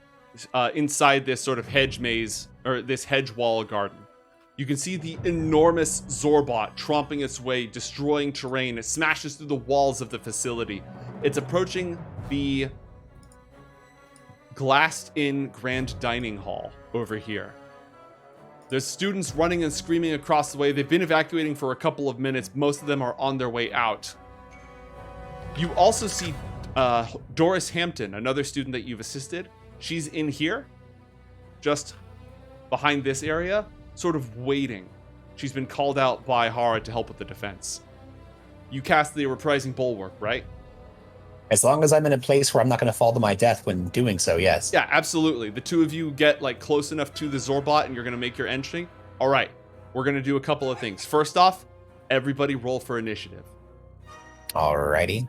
inside this sort of hedge maze, or this hedge wall garden. You can see the enormous Zorbot tromping its way, destroying terrain. It smashes through the walls of the facility. It's approaching the glassed-in grand dining hall over here. There's students running and screaming across the way. They've been evacuating for a couple of minutes. Most of them are on their way out. You also see Doris Hampton, another student that you've assisted. She's in here, just behind this area, sort of waiting. She's been called out by Hara to help with the defense. You cast the reprising bulwark, right? As long as I'm in a place where I'm not going to fall to my death when doing so, yes. Yeah, absolutely. The two of you get like close enough to the Zorbot and you're going to make your entry. All right, we're going to do a couple of things. First off, everybody roll for initiative. Alrighty.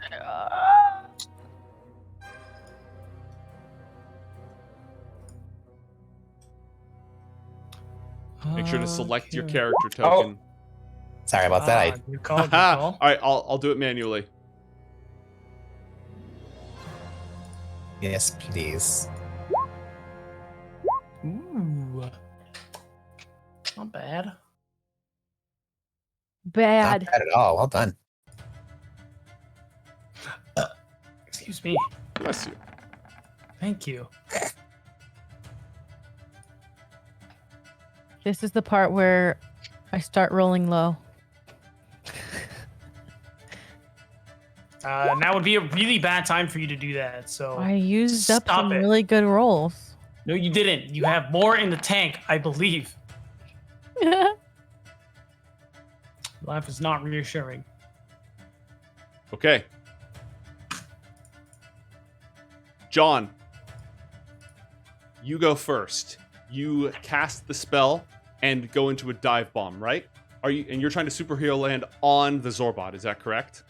Make sure to select your Okay. character token. Sorry about that. Good call. Good All call. right, I'll do it manually. Yes, please. Ooh. Not bad. Not Bad. bad at all. Well done. Excuse me. Bless you. Thank you. This is the part where I start rolling low. Now would be a really bad time for you to do that. So I used up Stop some it. really good rolls. no, you didn't. You have more in the tank, I believe. Life is not reassuring. Okay. John, you go first. You cast the spell and go into a dive bomb, right? And you're trying to superhero land on the Zorbot, is that correct?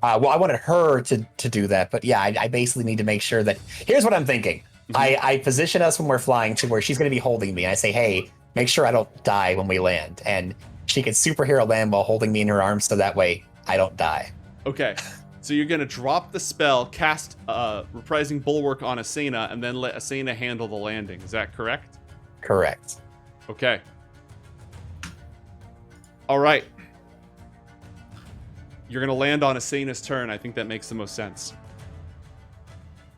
Well, I wanted her to do that, but yeah, I basically need to make sure that. Here's what I'm thinking. I position us when we're flying to where she's going to be holding me. I say, hey, make sure I don't die when we land, and she can superhero land while holding me in her arms, so that way I don't die. Okay. So you're going to drop the spell, cast Reprising Bulwark on Asena, and then let Asena handle the landing. Is that correct? Correct. Okay. All right. You're going to land on Asena's turn. I think that makes the most sense.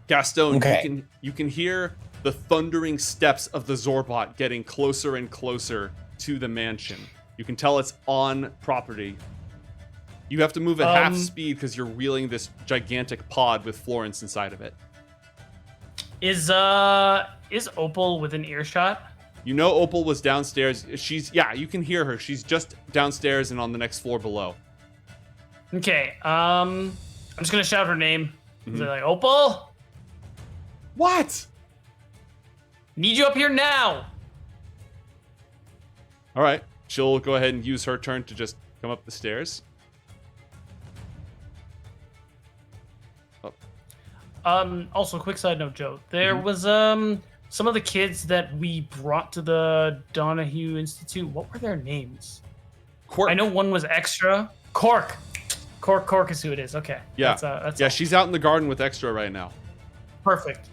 Gaston, Okay. you can hear the thundering steps of the Zorbot getting closer and closer to the mansion. You can tell it's on property. You have to move at half speed because you're wheeling this gigantic pod with Florence inside of it. Is Opal within earshot? You know Opal was downstairs. You can hear her. She's just downstairs and on the next floor below. Okay. I'm just gonna shout her name. Is it like Opal? What? Need you up here now. All right. She'll go ahead and use her turn to just come up the stairs. Also, quick side note, Joe. There was some of the kids that we brought to the Donahue Institute. What were their names? Quirk. I know one was extra. Cork is who it is. Okay. Yeah. That's Yeah, all. she's out in the garden with Extra right now. Perfect.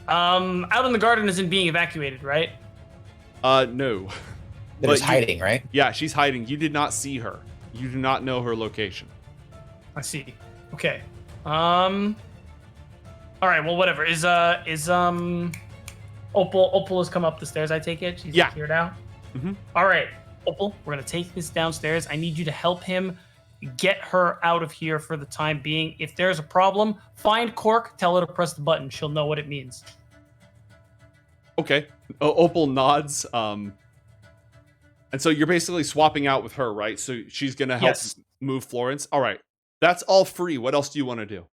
Out in the garden isn't being evacuated, right? No. But it's you- hiding, right? Yeah, she's hiding. You did not see her. You do not know her location. I see. Okay. All right. Well, whatever. Is Opal has come up the stairs? I take it. She's Yeah. here now. Mhm. All right, Opal. We're gonna take this downstairs. I need you to help him get her out of here for the time being. If there's a problem, find Cork. Tell her to press the button. She'll know what it means. Okay. Opal nods. And so you're basically swapping out with her, right? So she's gonna help Yes. move Florence. All right. That's all free. What else do you want to do?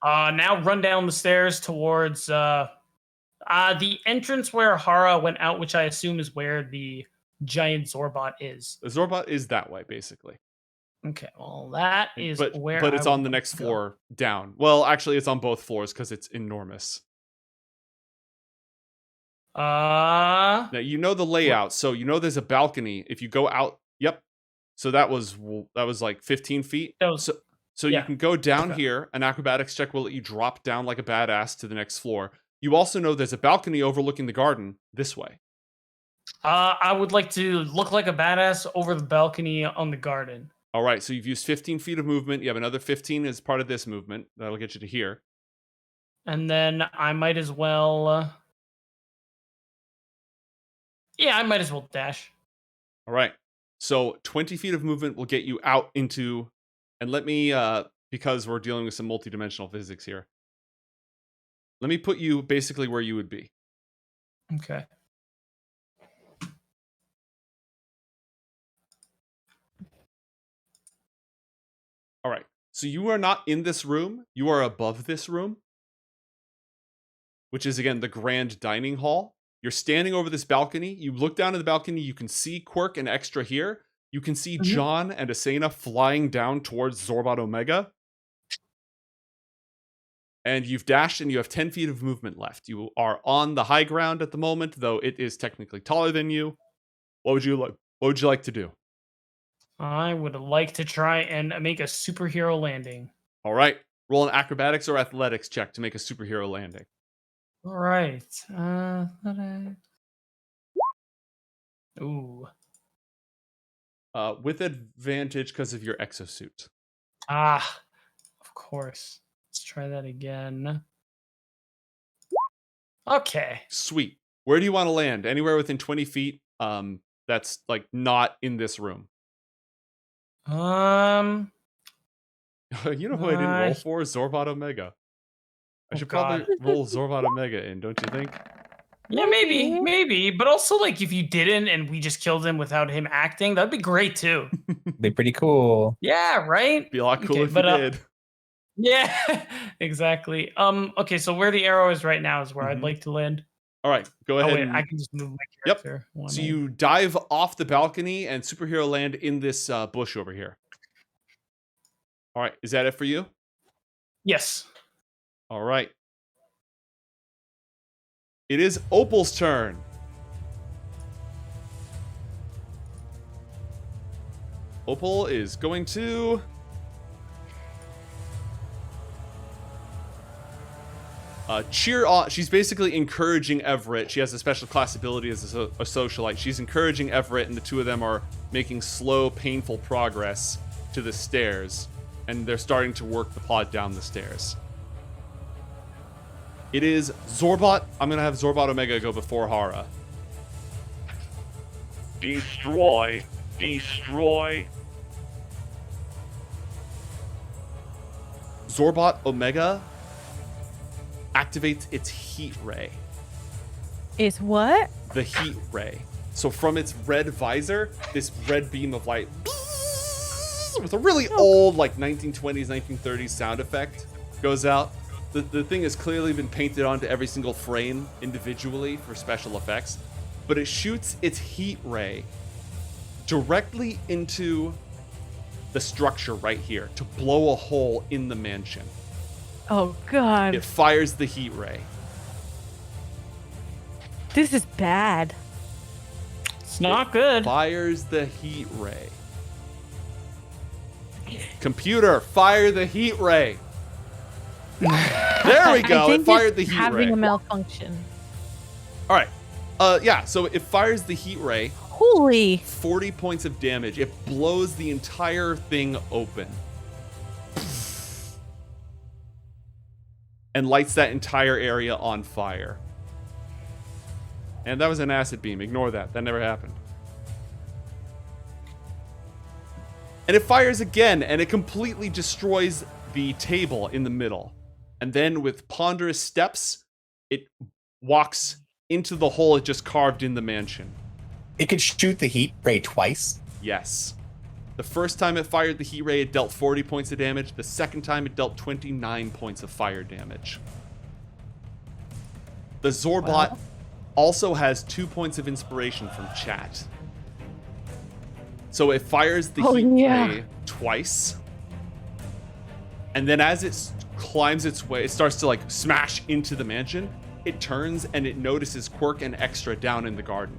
Now run down the stairs towards the entrance where Hara went out, which I assume is where the giant Zorbot is. The Zorbot is that way, basically. Okay, well that is but where. it's I on the would next go. floor down. Well, actually, it's on both floors because it's enormous. Now you know the layout, so you know there's a balcony. If you go out, yep. So that was like 15 feet. That was- So yeah. you can go down Okay. here. An acrobatics check will let you drop down like a badass to the next floor. You also know there's a balcony overlooking the garden this way. I would like to look like a badass over the balcony on the garden. All right, so you've used 15 feet of movement. You have another 15 as part of this movement. That'll get you to here. And then I might as well. I might as well dash. All right. So 20 feet of movement will get you out into, and let me, because we're dealing with some multidimensional physics here, let me put you basically where you would be. Okay. All right. So you are not in this room. You are above this room, which is, again, the grand dining hall. You're standing over this balcony. You look down at the balcony. You can see Quirk and Extra here. You can see John and Asena flying down towards Zorbot Omega. And you've dashed and you have 10 feet of movement left. You are on the high ground at the moment, though it is technically taller than you. What would you like to do? I would like to try and make a superhero landing. All right. Roll an acrobatics or athletics check to make a superhero landing. All right. Ooh. With advantage because of your exosuit. Ah, of course. Let's try that again. Okay. Sweet. Where do you want to land? Anywhere within 20 feet. That's like not in this room. You know who I didn't roll for? Zorbot Omega. I should probably roll Zorbot Omega in, don't you think? Yeah, maybe. But also, like, if you didn't and we just killed him without him acting, that'd be great too. Be pretty cool. Yeah, right? Be a lot cooler Okay, if you did. Yeah, exactly. Okay, so where the arrow is right now is where I'd like to land. All right, go ahead. Oh, wait, and- I can just move my Yep. character. So you dive off the balcony and superhero land in this bush over here. All right, is that it for you? Yes. All right. It is Opal's turn. Opal is going to... cheer on. She's basically encouraging Everett. She has a special class ability as a socialite. She's encouraging Everett, and the two of them are making slow, painful progress to the stairs, and they're starting to work the pod down the stairs. It is Zorbot. I'm gonna have Zorbot Omega go before Hara. Destroy. Zorbot Omega activates its heat ray. Is what? The heat ray. So from its red visor, this red beam of light with a really old, like 1920s, 1930s sound effect goes out. The thing has clearly been painted onto every single frame individually for special effects, but it shoots its heat ray directly into the structure right here to blow a hole in the mansion. Oh god. It fires the heat ray. This is bad. It's not good. Fires the heat ray. Computer, fire the heat ray. There we go. I think It fired the it's heat having ray. a malfunction. All right. Yeah, so it fires the heat ray. Holy. 40 points of damage. It blows the entire thing open. And lights that entire area on fire. And that was an acid beam. Ignore that. That never happened. And it fires again, and it completely destroys the table in the middle. And then with ponderous steps, it walks into the hole it just carved in the mansion. It could shoot the heat ray twice. Yes. The first time it fired the heat ray, it dealt 40 points of damage. The second time, it dealt 29 points of fire damage. The Zorbot also has 2 points of inspiration from chat. So it fires the heat ray twice. And then as it climbs its way, it starts to like smash into the mansion. It turns and it notices Quirk and Extra down in the garden.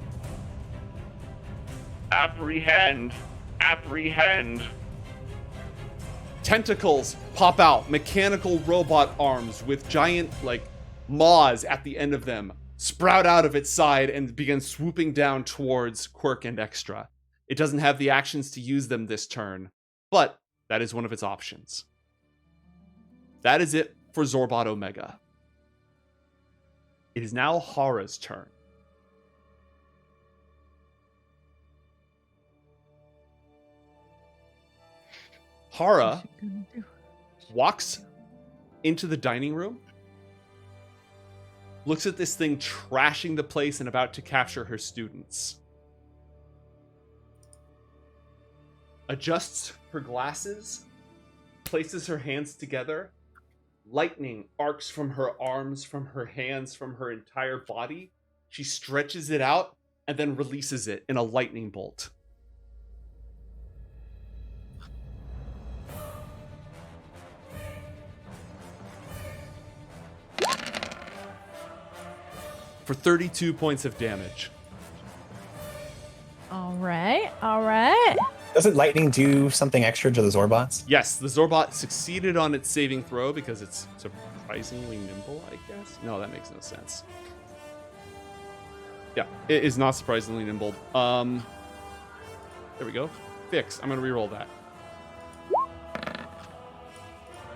Apprehend. Tentacles pop out, mechanical robot arms with giant like maws at the end of them sprout out of its side and begin swooping down towards Quirk and Extra. It doesn't have the actions to use them this turn, but that is one of its options. That is it for Zorbot Omega. It is now Hara's turn. Hara walks into the dining room, looks at this thing trashing the place and about to capture her students. Adjusts her glasses, places her hands together. Lightning arcs from her arms, from her hands, from her entire body. She stretches it out and then releases it in a lightning bolt. For 32 points of damage. All right. All right. Doesn't lightning do something extra to the Zorbots? Yes, the Zorbot succeeded on its saving throw because it's surprisingly nimble, I guess. No, that makes no sense. Yeah, it is not surprisingly nimble. There we go. Fix. I'm going to reroll that.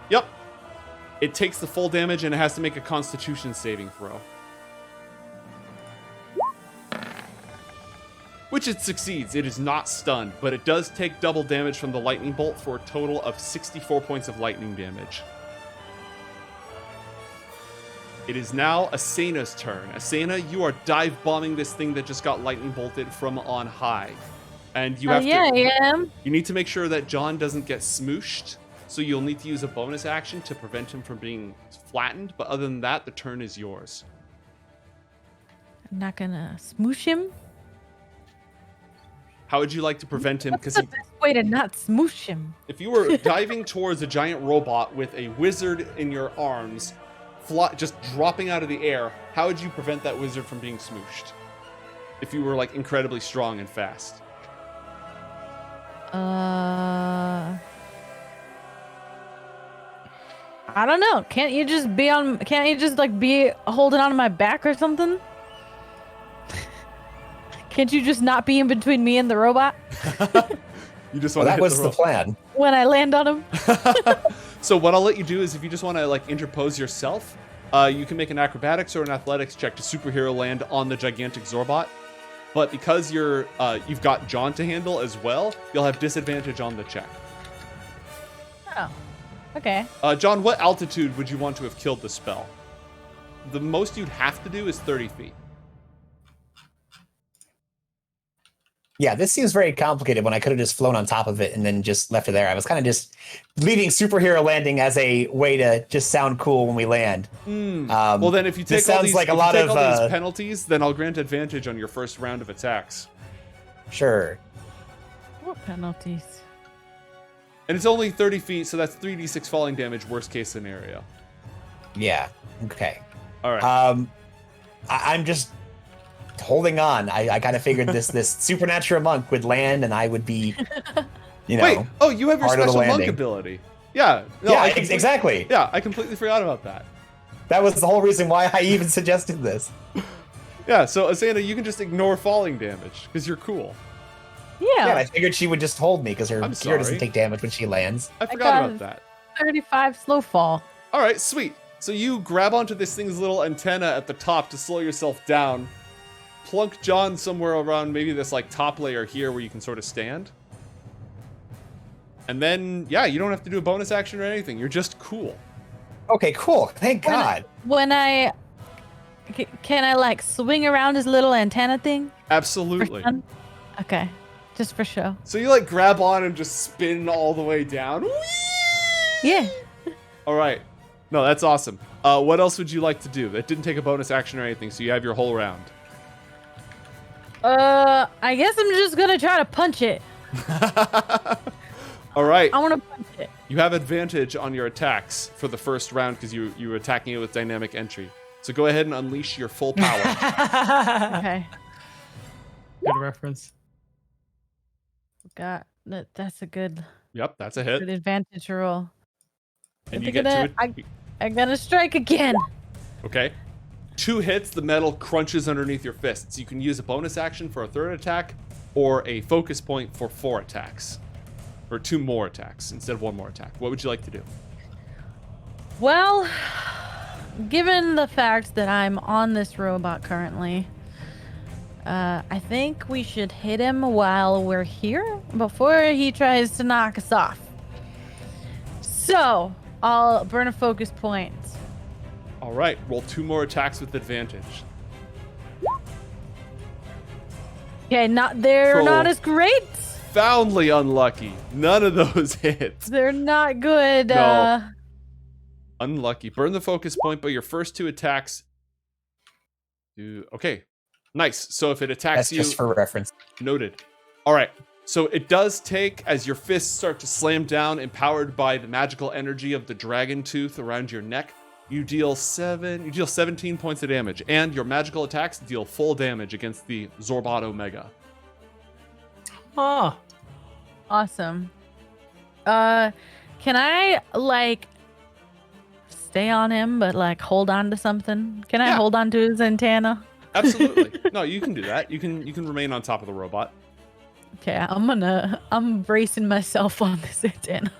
Yep. It takes the full damage and it has to make a Constitution saving throw. Which it succeeds. It is not stunned, but it does take double damage from the lightning bolt for a total of 64 points of lightning damage. It is now Asena's turn. Asena, you are dive bombing this thing that just got lightning bolted from on high. And you have I am. You need to make sure that John doesn't get smooshed. So you'll need to use a bonus action to prevent him from being flattened. But other than that, the turn is yours. I'm not gonna smoosh him. How would you like to prevent him? What's Because the best way to not smoosh him? if you were diving towards a giant robot with a wizard in your arms, just dropping out of the air, how would you prevent that wizard from being smooshed? If you were like incredibly strong and fast. I don't know. Can't you just be holding on to my back or something? Can't you just not be in between me and the robot You just Well, want that was the plan. when I land on him? So what I'll let you do is if you just want to like interpose yourself, you can make an acrobatics or an athletics check to superhero land on the gigantic Zorbot. But because you've got John to handle as well, you'll have disadvantage on the check. Oh, okay. John, what altitude would you want to have killed the spell? The most you'd have to do is 30 feet. Yeah, this seems very complicated when I could have just flown on top of it and then just left it there. I was kind of just leaving superhero landing as a way to just sound cool when we land. Well, then if you take this sounds like a lot of all these penalties, then I'll grant advantage on your first round of attacks. Sure. What penalties? And it's only 30 feet, so that's 3d6 falling damage, worst case scenario. Yeah. Okay. All right. I'm just holding on. I kind of figured this supernatural monk would land and I would be, Wait, oh, you have your part of the special monk landing. ability. Yeah. No, yeah, exactly. Yeah, I completely forgot about that. That was the whole reason why I even suggested this. Yeah, so Asana, you can just ignore falling damage because you're cool. Yeah. Yeah, I figured she would just hold me because her I'm gear doesn't sorry. take damage when she lands. I got forgot it. about that. 35 slow fall. All right, sweet. So you grab onto this thing's little antenna at the top to slow yourself down. Plunk John somewhere around maybe this like top layer here where you can sort of stand. And then, yeah, you don't have to do a bonus action or anything. You're just cool. Okay, cool. Thank God. Can I like swing around his little antenna thing? For Absolutely. fun? Okay. Just for show. So you like grab on and just spin all the way down. Whee! Yeah. All right. No, that's awesome. What else would you like to do? That didn't take a bonus action or anything, so you have your whole round. I guess I'm just gonna try to punch it. All right. I want to punch it. You have advantage on your attacks for the first round because you were attacking it with dynamic entry. So go ahead and unleash your full power. Okay. Good reference. Got that. That's a good Yep, that's a hit. advantage roll. And I you think get to it. I'm gonna strike again. Okay. 2 hits, the metal crunches underneath your fists. You can use a bonus action for a third attack or a focus point for 4 attacks. Or 2 more attacks instead of 1 more attack. What would you like to do? Well, given the fact that I'm on this robot currently, I think we should hit him while we're here before he tries to knock us off. So, I'll burn a focus point. All right, roll 2 more attacks with advantage. Okay, they're Roll. not as great. Profoundly unlucky. None of those hits. They're not good. No. Unlucky. Burn the focus point, but your first 2 attacks do... Okay, nice. So if it attacks That's you... just for reference. Noted. All right. So it does take, as your fists start to slam down, empowered by the magical energy of the dragon tooth around your neck, you deal 17 points of damage, and your magical attacks deal full damage against the Zorbot Omega. Huh. Awesome. Can I like stay on him, but like hold on to something? Can I Yeah. hold on to his antenna? Absolutely. No, you can do that. You can remain on top of the robot. Okay, I'm bracing myself on this antenna.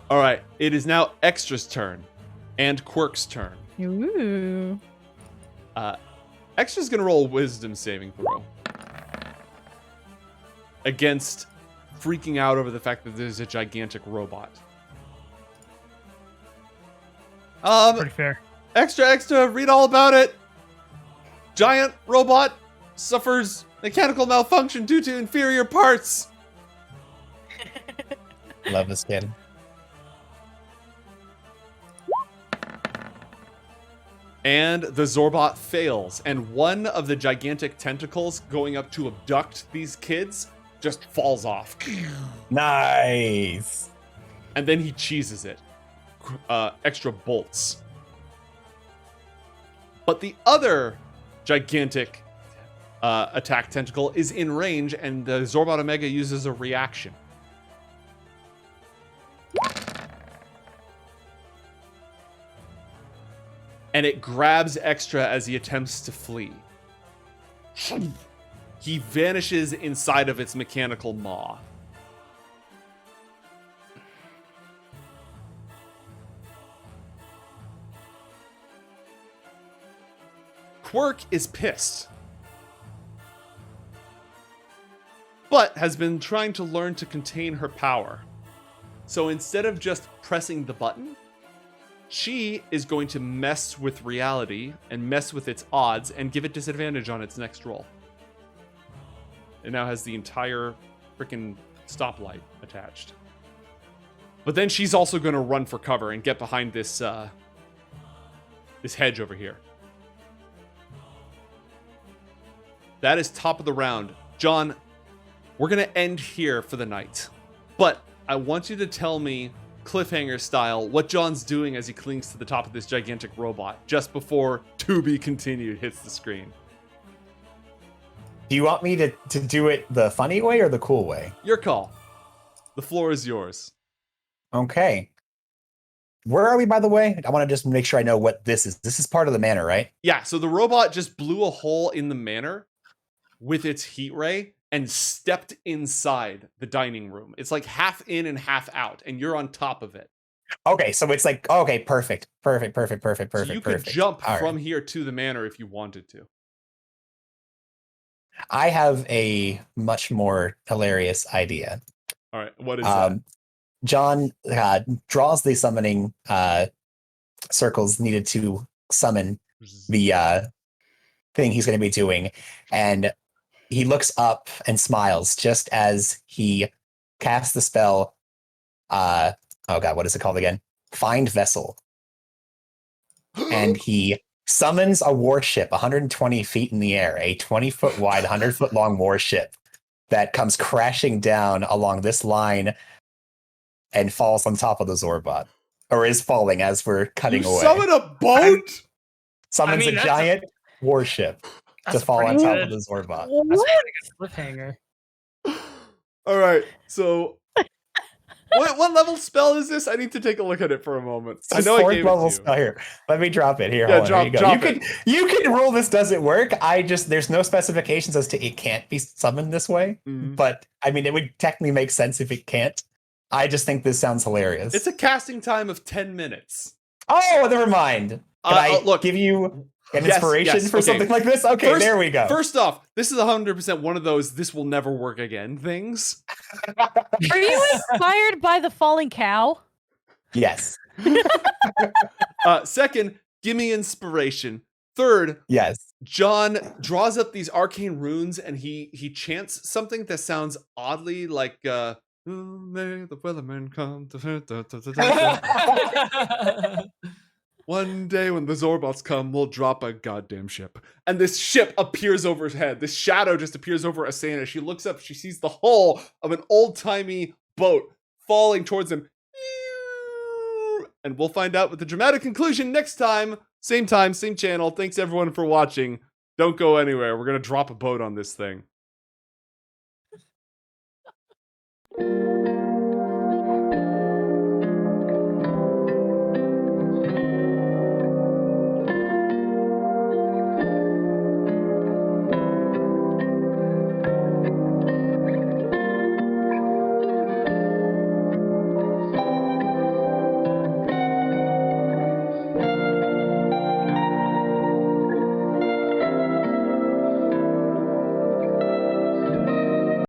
All right. It is now Extra's turn and Quirk's turn. Ooh. Extra's gonna roll a wisdom saving throw against freaking out over the fact that there's a gigantic robot. Pretty fair. Extra, read all about it. Giant robot suffers mechanical malfunction due to inferior parts. Love this kid. And the Zorbot fails, and one of the gigantic tentacles going up to abduct these kids just falls off. Nice. And then he cheeses it. Extra bolts. But the other gigantic attack tentacle is in range, and the Zorbot Omega uses a reaction. And it grabs Extra as he attempts to flee. He vanishes inside of its mechanical maw. Quirk is pissed, but has been trying to learn to contain her power. So instead of just pressing the button, she is going to mess with reality and mess with its odds and give it disadvantage on its next roll. It now has the entire freaking stoplight attached. But then she's also going to run for cover and get behind this this hedge over here. That is top of the round. John, we're going to end here for the night. But I want you to tell me, cliffhanger style, what John's doing as he clings to the top of this gigantic robot just before "to be continued" hits the screen. Do you want me to do it the funny way or the cool way? Your call. The floor is yours. Okay. Where are we, by the way? I want to just make sure I know what this is. This is part of the manor, right? Yeah, so the robot just blew a hole in the manor with its heat ray and stepped inside the dining room. It's like half in and half out, and you're on top of it. Okay, so it's like, okay, perfect. So you could jump All from right. here to the manor if you wanted to. I have a much more hilarious idea. All right, what is that? John draws the summoning circles needed to summon the thing he's going to be doing, and he looks up and smiles just as he casts the spell. Oh god, what is it called again? Find Vessel. And he summons a warship 120 feet in the air, a 20-foot wide, 100-foot long warship that comes crashing down along this line and falls on top of the Zorbot. Or is falling as we're cutting away. Summon a boat? Summons a giant warship to fall on pretty top good. of the Zorbot. That's a pretty good cliffhanger. All right, so what level spell is this? I need to take a look at it for a moment. I know I fourth gave it level to you. spell here. Let me drop it here. Yeah, Hold on, here you go. drop You can rule this doesn't work. There's no specifications as to it can't be summoned this way. Mhm. But I mean, it would technically make sense if it can't. I just think this sounds hilarious. It's a casting time of 10 minutes. Oh, never mind. Can I look, give you an yes, inspiration yes, for okay. something like this? Okay, there we go. First off, this is 100% one of those "this will never work again" things. Are you inspired by the falling cow? Yes. Second, give me inspiration. Third, Yes. John draws up these arcane runes and he chants something that sounds oddly like may the weatherman come one day when the Zorbots come, we'll drop a goddamn ship. And this ship appears over his head. This shadow just appears over Asana. She looks up, she sees the hull of an old-timey boat falling towards him. And we'll find out with the dramatic conclusion next time, same channel. Thanks everyone for watching. Don't go anywhere. We're going to drop a boat on this thing. Bye.